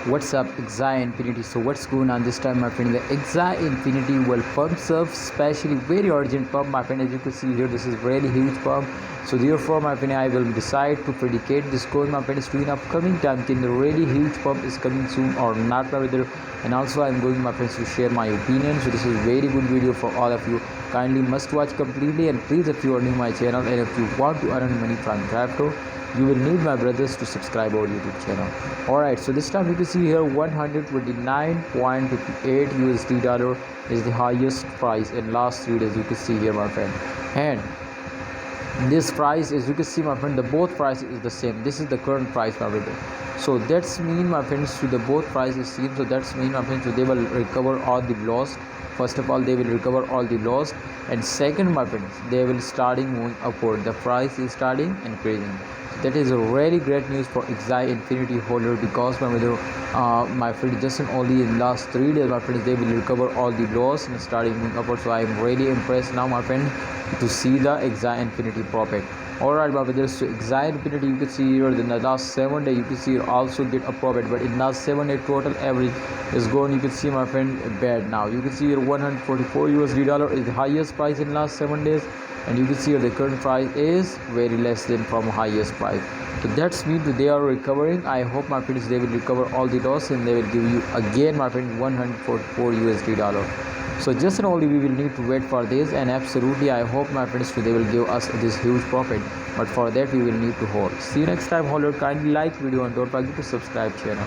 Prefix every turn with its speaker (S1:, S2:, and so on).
S1: What's up, AXS Infinity? So what's going on this time, my friend? The AXS Infinity will pumps up, especially very urgent pump, my friend. As you can see here, this is really huge pump. So therefore, my friend, I will decide to predicate this coin, my friend, to in upcoming time. Can the really huge pump is coming soon or not, my brother? And also, I'm going, my friends, to share my opinion. So this is very good video for all of you. Kindly must watch completely, and please, if you are new to my channel and if you want to earn money from crypto, you will need, my brothers, to subscribe our YouTube channel. Alright, so this time you can see here 129.58 USD dollar is the highest price in last 3 days. You can see here, my friend, and this price, as you can see, my friend, the both price is the same. This is the current price, my brother. So that's mean, my friends, to the both prices same. So that's mean, my friends, so they will recover all the loss. First of all, they will recover all the loss, and second, my friends, they will starting moving upward. The price is starting increasing. That is a really great news for AXS Infinity holder, because my friend, just in only in last 3 days, my friends, they will recover all the loss and starting moving upward. So I am really impressed now, my friend, to see the AXS Infinity profit. Alright, my brothers, so AXS Infinity, you can see here in the last 7 days, you can see also get a profit, but in last 7 days total average is gone. You can see, my friend, bad. Now you can see here 144 USD dollar is the highest price in last 7 days, and you can see here the current price is very less than from highest price. So that's mean that they are recovering. I hope, my friends, they will recover all the loss and they will give you again, my friend, 144 USD dollar. So just and only we will need to wait for this, and absolutely I hope, my friends, they will give us this huge profit, but for that we will need to hold. See you next time, holder. Kindly like video and don't forget to subscribe channel.